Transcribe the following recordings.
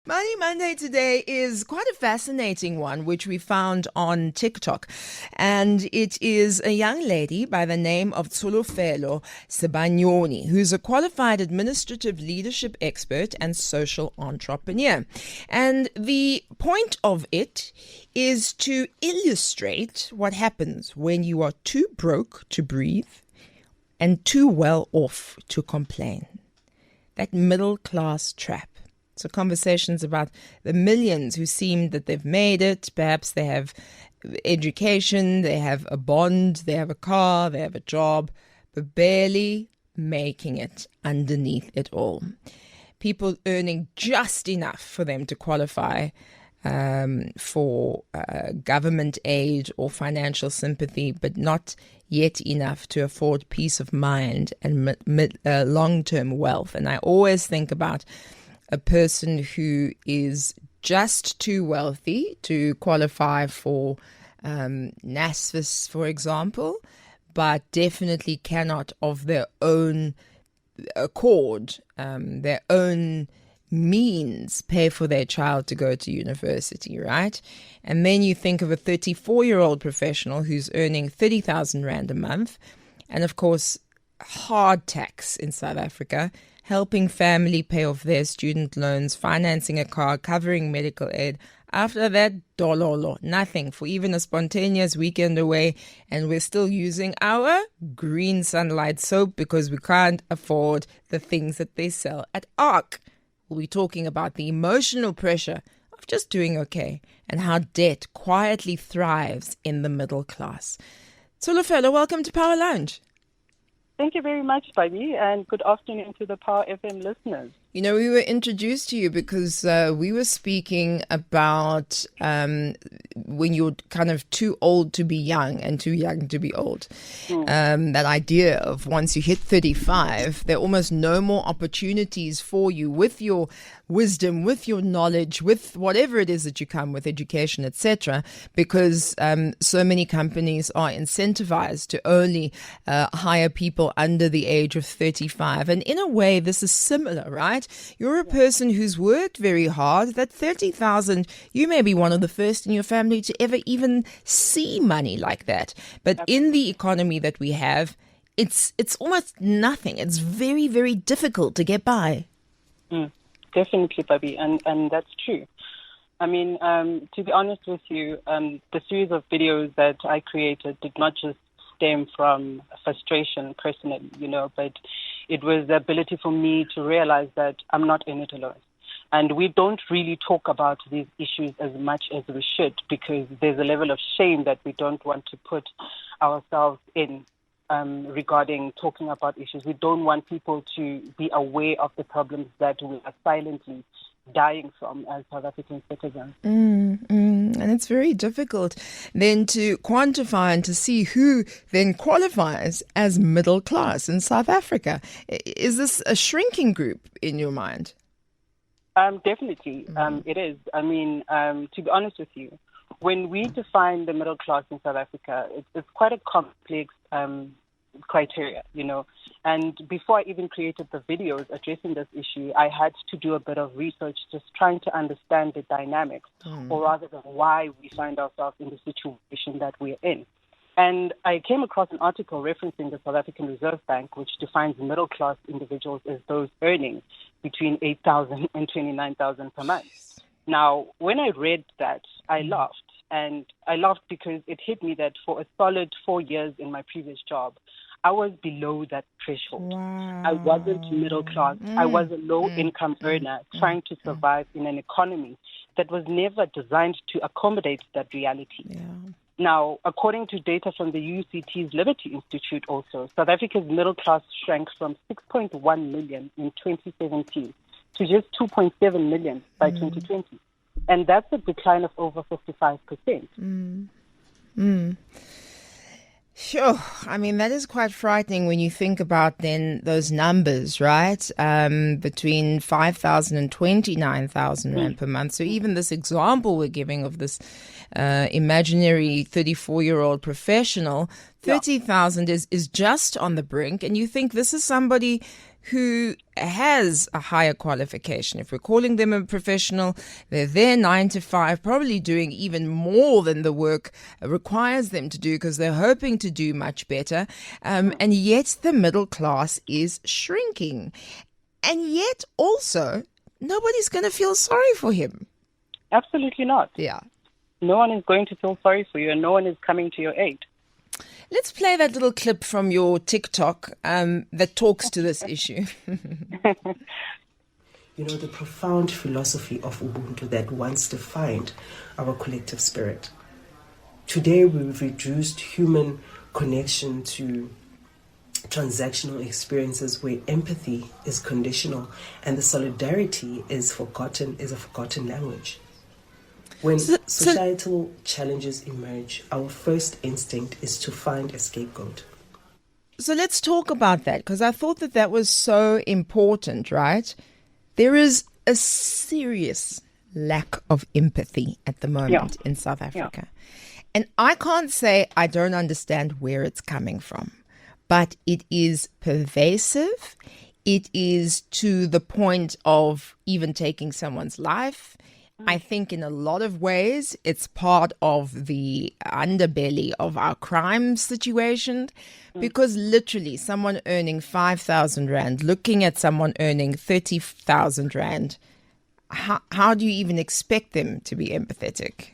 Money Monday today is quite a fascinating one, which we found on TikTok. And it is a young lady by the name of Tsholofelo Sebanyoni, who's a qualified administrative leadership expert and social entrepreneur. And the point of it is to illustrate what happens when you are too broke to breathe and too well off to complain. That middle class trap. So conversations about the millions who seem that they've made it. Perhaps they have education, they have a bond, they have a car, they have a job, but barely making it underneath it all. People earning just enough for them to qualify for government aid or financial sympathy, but not yet enough to afford peace of mind and long-term wealth. And I always think about a person who is just too wealthy to qualify for NSFAS, for example, but definitely cannot of their own accord, their own means, pay for their child to go to university, right? And then you think of a 34-year-old professional who's earning 30,000 Rand a month, and of course, hard tax in South Africa, helping family pay off their student loans, financing a car, covering medical aid. After that, dololo, nothing for even a spontaneous weekend away. And we're still using our green sunlight soap because we can't afford the things that they sell at ARC. We'll be talking about the emotional pressure of just doing okay and how debt quietly thrives in the middle class. Tsholofelo, welcome to Power Lounge. Thank you very much, Pabi, and good afternoon to the PowerFM listeners. You know, we were introduced to you because we were speaking about when you're kind of too old to be young and too young to be old. That idea of once you hit 35, there are almost no more opportunities for you with your wisdom, with your knowledge, with whatever it is that you come with, education, etc., because so many companies are incentivized to only hire people under the age of 35. And in a way, this is similar, right? You're a person who's worked very hard. That 30,000, you may be one of the first in your family to ever even see money like that. But in the economy that we have, it's almost nothing. It's very, very difficult to get by. Definitely, Pabi, and that's true. I mean, to be honest with you, the series of videos that I created did not just stem from frustration personally, but it was the ability for me to realize that I'm not in it alone. And we don't really talk about these issues as much as we should because there's a level of shame that we don't want to put ourselves in regarding talking about issues. We don't want people to be aware of the problems that we are silently dying from as South African citizens. And it's very difficult then to quantify and to see who then qualifies as middle class in South Africa. Is this a shrinking group in your mind? Definitely, it is. I mean, to be honest with you, when we define the middle class in South Africa, it's quite a complex criteria, And before I even created the videos addressing this issue, I had to do a bit of research just trying to understand the dynamics, or rather than why we find ourselves in the situation that we're in. And I came across an article referencing the South African Reserve Bank, which defines middle-class individuals as those earning between 8,000 and 29,000 per month. Now, when I read that, I laughed. And I laughed because it hit me that for a solid 4 years in my previous job, I was below that threshold. Wow. I wasn't middle class. I was a low-income earner trying to survive in an economy that was never designed to accommodate that reality. Yeah. Now, according to data from the UCT's Liberty Institute also, South Africa's middle class shrank from 6.1 million in 2017 to just 2.7 million by 2020. And that's a decline of over 55%. Sure. I mean, that is quite frightening when you think about then those numbers, right? Between 5,000 and 29,000 Rand per month. So even this example we're giving of this imaginary 34-year-old professional, 30,000 is just on the brink. And you think this is somebody who has a higher qualification. If we're calling them a professional, they're there 9 to 5, probably doing even more than the work requires them to do because they're hoping to do much better. And yet the middle class is shrinking. And yet also, nobody's going to feel sorry for him. Absolutely not. Yeah. No one is going to feel sorry for you, and no one is coming to your aid. Let's play that little clip from your TikTok that talks to this issue. The profound philosophy of Ubuntu that once defined our collective spirit. Today, we've reduced human connection to transactional experiences where empathy is conditional and the solidarity is a forgotten language. When societal challenges emerge, our first instinct is to find a scapegoat. So let's talk about that, because I thought that was so important, right? There is a serious lack of empathy at the moment in South Africa. Yeah. And I can't say I don't understand where it's coming from, but it is pervasive. It is to the point of even taking someone's life. I think in a lot of ways, it's part of the underbelly of our crime situation, because literally someone earning 5,000 Rand, looking at someone earning 30,000 Rand, how do you even expect them to be empathetic?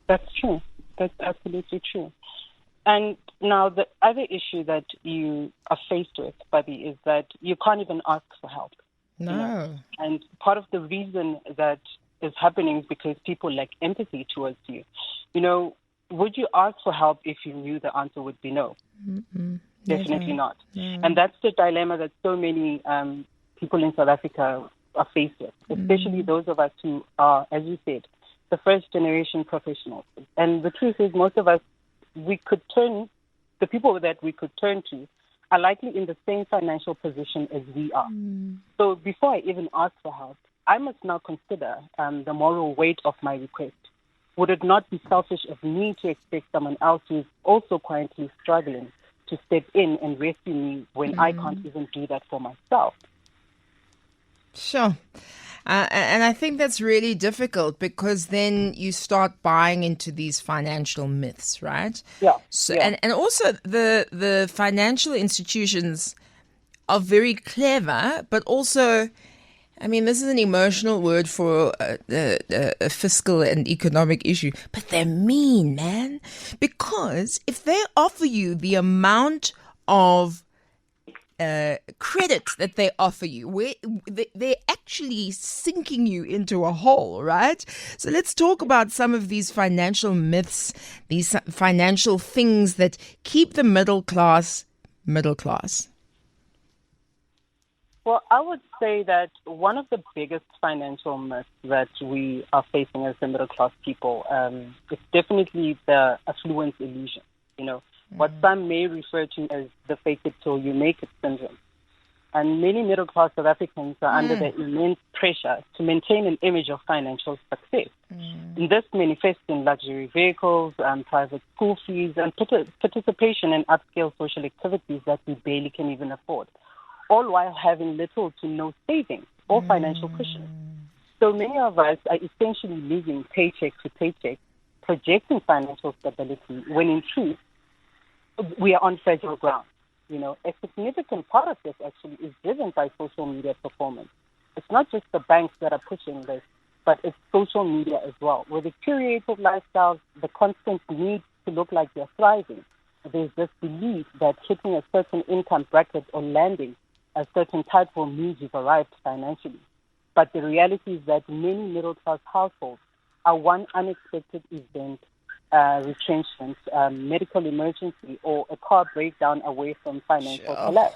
That's true. That's absolutely true. And now the other issue that you are faced with, Pabi, is that you can't even ask for help. No. And part of the reason that is happening is because people lack empathy towards you. Would you ask for help if you knew the answer would be no? Definitely not. And that's the dilemma that so many people in South Africa are faced with, especially those of us who are, as you said, the first generation professionals. And the truth is, most of us, the people that we could turn to are likely in the same financial position as we are. So before I even ask for help, I must now consider the moral weight of my request. Would it not be selfish of me to expect someone else who is also quietly struggling to step in and rescue me when I can't even do that for myself? Sure. And I think that's really difficult, because then you start buying into these financial myths, right? Yeah. So, And also the financial institutions are very clever, but also, I mean, this is an emotional word for a fiscal and economic issue, but they're mean, man. Because if they offer you the amount of credit that they offer you, they're actually sinking you into a hole, right? So let's talk about some of these financial myths, these financial things that keep the middle class. Well, I would say that one of the biggest financial myths that we are facing as the middle class people is definitely the affluence illusion. What some may refer to as the fake it till you make it syndrome. And many middle class South Africans are under the immense pressure to maintain an image of financial success. And this manifests in luxury vehicles, private school fees, and participation in upscale social activities that we barely can even afford, all while having little to no savings or financial cushion. So many of us are essentially living paycheck to paycheck, projecting financial stability, when in truth, we are on fragile ground. A significant part of this actually is driven by social media performance. It's not just the banks that are pushing this, but it's social media as well, where the curated lifestyles, the constant need to look like they're thriving. There's this belief that hitting a certain income bracket or landing a certain title means you've arrived financially. But the reality is that many middle-class households are one unexpected event, retrenchment, medical emergency, or a car breakdown away from financial collapse.